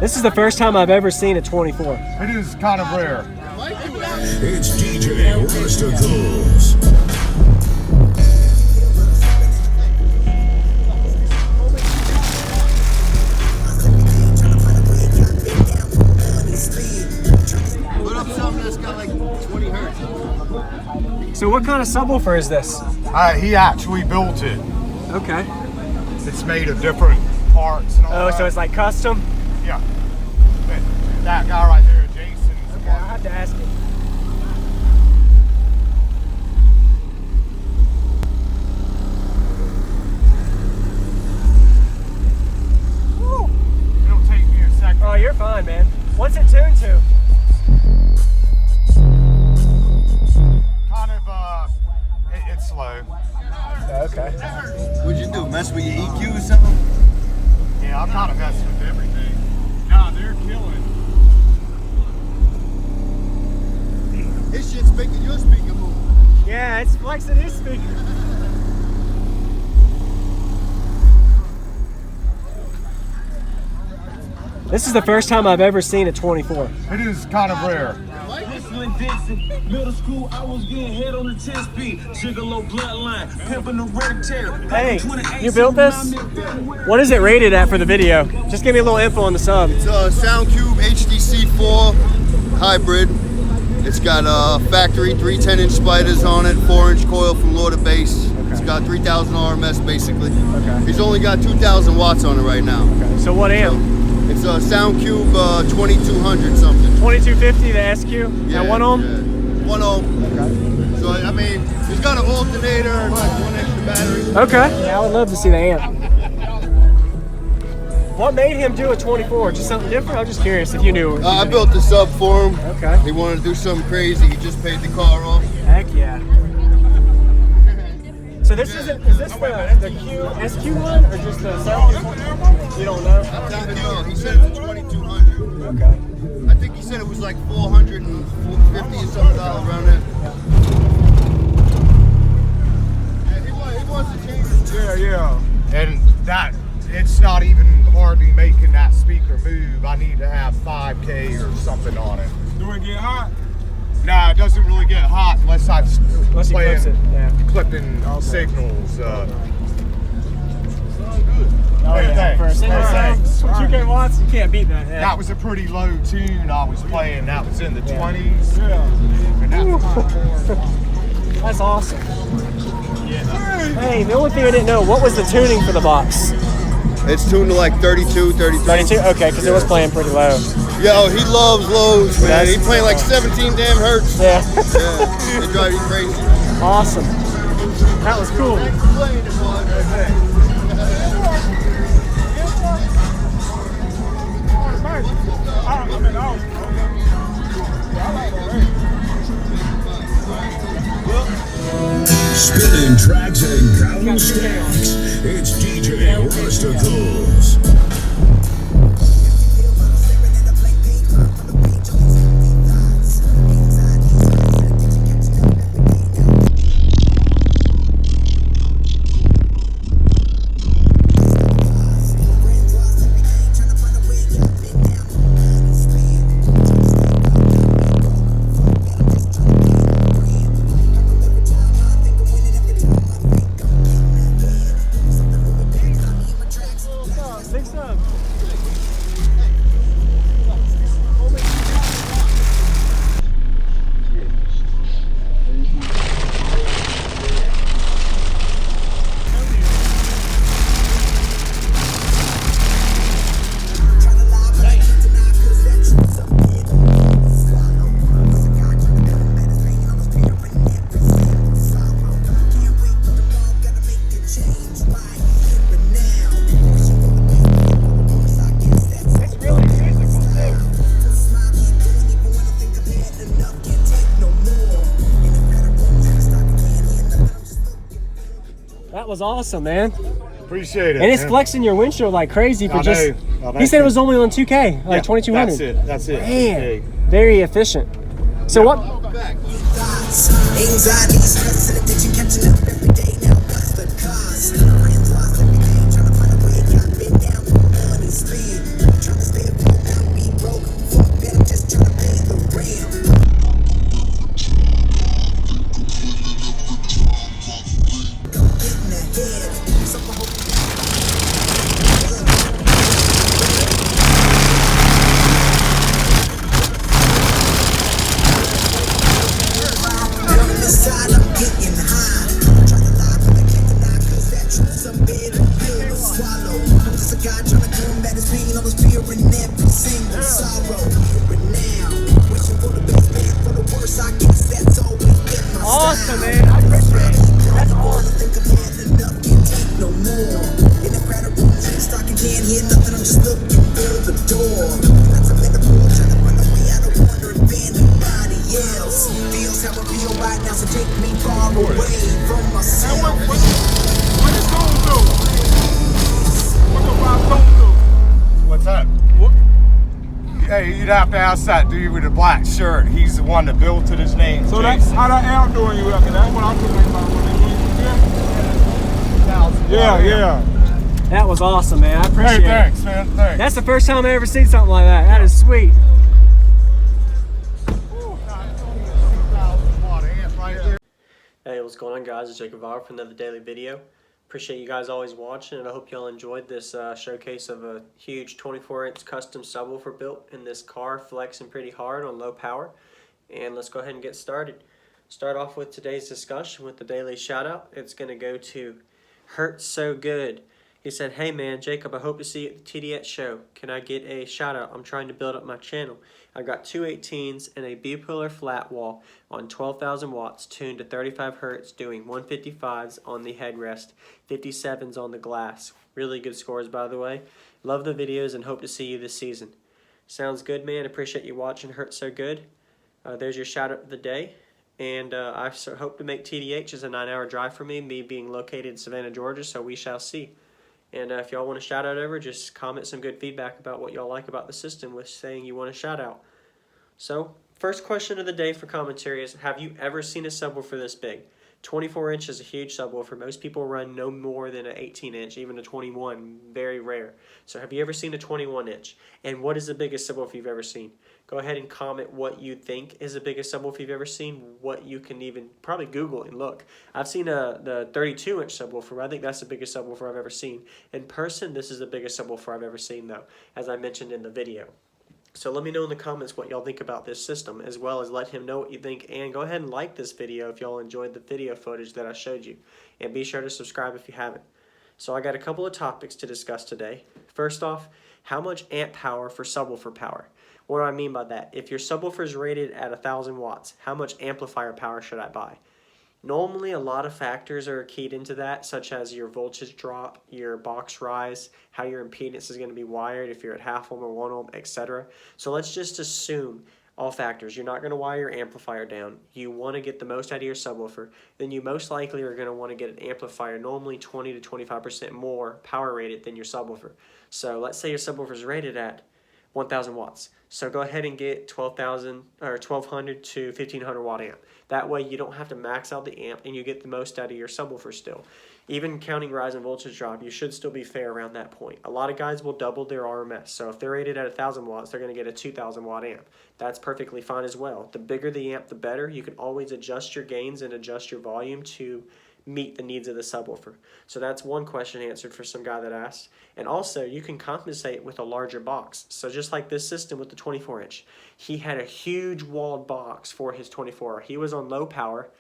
This is the first time I've ever seen a 24. It is kind of rare. It's DJ Rusticles. Put up something that's got like 20 hertz. So what kind of subwoofer is this? He actually built it. Okay. It's made of different parts and all Oh, that. so it's like custom? Yeah. But that guy right there, Jason. Okay, I'll have to ask him. Woo. It'll take me a second. Oh, you're fine, man. What's it tuned to? Kind of, it's slow. Okay. What'd you do? Mess with your EQ or something? Yeah, I'm kind of messing with everything. Nah, they're killing. This shit's making your speaker move. Yeah, it's flexing his speaker. This is the first time I've ever seen a 24. It is kind of rare. Middle school, I was getting head on the 10-speed. Gigolo bloodline, pimping the red tail. Hey, you built this? What is it rated at for the video? Just give me a little info on the sub. It's a SoundQubed HDC4 hybrid. It's got factory 310-inch spiders on it, 4-inch coil from low to base. Okay. It's got 3,000 RMS basically. Okay. He's only got 2,000 watts on it right now. Okay. So what amp? It's a SoundQubed 2200 something. 2250, the SQ? Yeah, At 1 ohm? Yeah. 1 ohm. Okay. So I mean, he's got an alternator and like 1 extra battery. Okay. Yeah, I would love to see the amp. What made him do a 24? Just something different? I'm just curious if you knew. I built the sub for him. Okay. He wanted to do something crazy. He just paid the car off. Heck yeah. So this is this the SQ one or just the SoundQubed one? You don't know? No, he said it's a 2200. Okay. I think he said it was like 450 or something around there. Yeah, he wants to change his Yeah. And that, it's not even hardly making that speaker move. I need to have 5K or something on it. Do it get hot? Nah, it doesn't really get hot unless I'm Unless you clips it. Yeah. clipping signals. Oh yeah. Thanks. Thanks. 2K watts, you can't beat that. Yeah. That was a pretty low tune I was playing. That was in the 20s. And That's awesome. Hey, the only thing I didn't know, what was the tuning for the box? It's tuned to like 32, 33. 32? Okay, because it was playing pretty low. Yo, he loves lows, man. He's playing like 17 damn hertz. Yeah. Yeah, they drive you crazy. Awesome. That was cool. Spinning tracks and counting stacks. It's DJ Rusticles. That was awesome, man. Appreciate it. And it's man. flexing your windshield like crazy for I just. know. He said it was only on 2K, like Yeah, 2200. That's it. Man, very efficient. So what? Anxiety, stress, and addiction catching up every day now. What's the cause? Friends lost every day, trying to find a way. Got been down for money, speed, trying to stay afloat now. inside, I'm getting high. Try to lie, but I can't deny, cause that truth's a bitter pill to swallow. I'm just a guy trying to combat his pain, all his fear and every single sorrow. But now, wishing for the best, praying for the worst, I guess that's always been my Awesome, style. man. I appreciate it. That's I awesome. think I've had enough, can't take no more. In a crowded room, just talking, can't hear nothing, I'm just looking for the door. That's a metaphor, trying to run away, I don't wonder if anybody else feels how I feel right now, so take me far away from myself. What is going do? What the Rob don't do? What's that? Hey, you'd have to ask that dude with the black shirt. He's the one that built it his name. So that's how that amp doing you reckon? That's what I'm thinking about when they do it. Yeah. That was awesome, man. I appreciate Hey, thanks, it. man. Thanks. That's the first time I ever seen something like that. That is sweet. Hey, what's going on, guys? It's JacobViral for another daily video. Appreciate you guys always watching, and I hope y'all enjoyed this showcase of a huge 24-inch custom subwoofer built in this car, flexing pretty hard on low power. And let's go ahead and get started. Start off with today's discussion with the daily shout out. It's going to go to Hurt So Good. He said, "Hey man, Jacob, I hope to see you at the TDX show. Can I get a shout out? I'm trying to build up my channel. I've got two 18s and a bipolar flat wall on 12,000 watts tuned to 35 hertz doing 155s on the headrest, 57s on the glass. Really good scores, by the way. Love the videos and hope to see you this season." Sounds good, man. Appreciate you watching. Hurt So Good. There's your shout out of the day. And I hope to make TDX. It's a 9-hour drive for me being located in Savannah, Georgia, so we shall see. And if y'all want a shout out over, just comment some good feedback about what y'all like about the system with saying you want a shout out. So, first question of the day for commentary is, have you ever seen a subwoofer this big? 24 inch is a huge subwoofer. Most people run no more than an 18 inch, even a 21, very rare. So have you ever seen a 21 inch? And what is the biggest subwoofer you've ever seen? Go ahead and comment what you think is the biggest subwoofer you've ever seen, what you can even probably Google and look. I've seen the 32 inch subwoofer. I think that's the biggest subwoofer I've ever seen. In person, this is the biggest subwoofer I've ever seen though, as I mentioned in the video. So let me know in the comments what y'all think about this system, as well as let him know what you think, and go ahead and like this video if y'all enjoyed the video footage that I showed you. And be sure to subscribe if you haven't. So I got a couple of topics to discuss today. First off, how much amp power for subwoofer power? What do I mean by that? If your subwoofer is rated at 1,000 watts, how much amplifier power should I buy? Normally, a lot of factors are keyed into that, such as your voltage drop, your box rise, how your impedance is going to be wired, if you're at half ohm or 1 ohm, etc. So let's just assume all factors. You're not going to wire your amplifier down. You want to get the most out of your subwoofer. Then you most likely are going to want to get an amplifier, normally 20 to 25% more power rated than your subwoofer. So let's say your subwoofer is rated at 1,000 watts. So go ahead and get 1,200 to 1,500 watt amp. That way you don't have to max out the amp and you get the most out of your subwoofer still. Even counting rise and voltage drop, you should still be fair around that point. A lot of guys will double their RMS. So if they're rated at 1,000 watts, they're going to get a 2,000 watt amp. That's perfectly fine as well. The bigger the amp, the better. You can always adjust your gains and adjust your volume to meet the needs of the subwoofer. So that's one question answered for some guy that asked. And also, you can compensate with a larger box. So just like this system with the 24 inch, he had a huge walled box for his 24. He was on low power,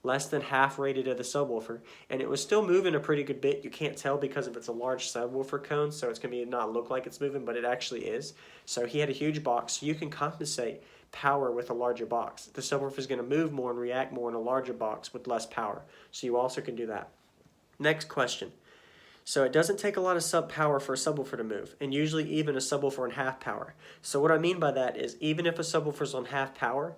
less than half rated of the subwoofer, and it was still moving a pretty good bit. You can't tell because of it's a large subwoofer cone, so it's going to not look like it's moving, but it actually is. So he had a huge box, so you can compensate power with a larger box. The subwoofer is going to move more and react more in a larger box with less power. So you also can do that. Next question. So it doesn't take a lot of sub power for a subwoofer to move, and usually even a subwoofer on half power. So what I mean by that is even if a subwoofer is on half power,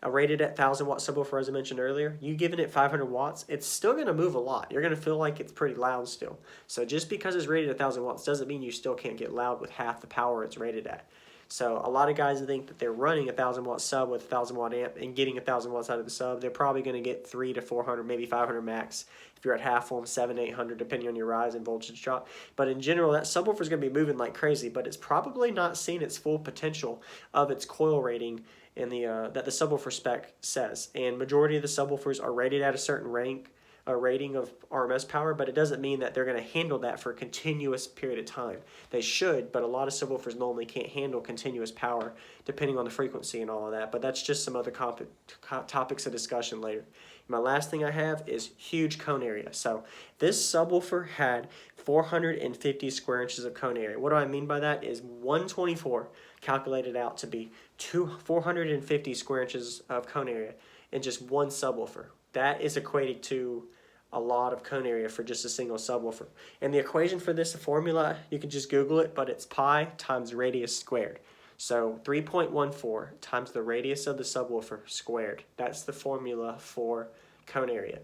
a rated at 1,000 watt subwoofer as I mentioned earlier, you giving it 500 watts, it's still going to move a lot. You're going to feel like it's pretty loud still. So just because it's rated at 1,000 watts doesn't mean you still can't get loud with half the power it's rated at. So a lot of guys think that they're running a 1,000 watt sub with a 1,000 watt amp and getting 1,000 watts out of the sub. They're probably going to get 300 to 400, maybe 500 max. If you're at half ohm, 700, 800, depending on your rise and voltage drop. But in general, that subwoofer is going to be moving like crazy, but it's probably not seeing its full potential of its coil rating in the that the subwoofer spec says. And majority of the subwoofers are rated at a certain rank. a rating of RMS power, but it doesn't mean that they're going to handle that for a continuous period of time. They should, but a lot of subwoofers normally can't handle continuous power depending on the frequency and all of that, but that's just some other topics of discussion later. My last thing I have is huge cone area. So this subwoofer had 450 square inches of cone area. What do I mean by that is 124 calculated out to be 450 square inches of cone area in just one subwoofer. That is equated to a lot of cone area for just a single subwoofer. And the equation for this, the formula, you can just Google it, but it's pi times radius squared. So 3.14 times the radius of the subwoofer squared. That's the formula for cone area.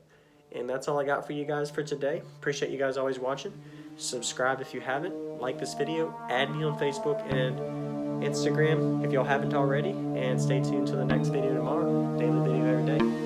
And that's all I got for you guys for today. Appreciate you guys always watching. Subscribe if you haven't. Like this video. Add me on Facebook and Instagram if y'all haven't already. And stay tuned to the next video tomorrow. Daily video every day.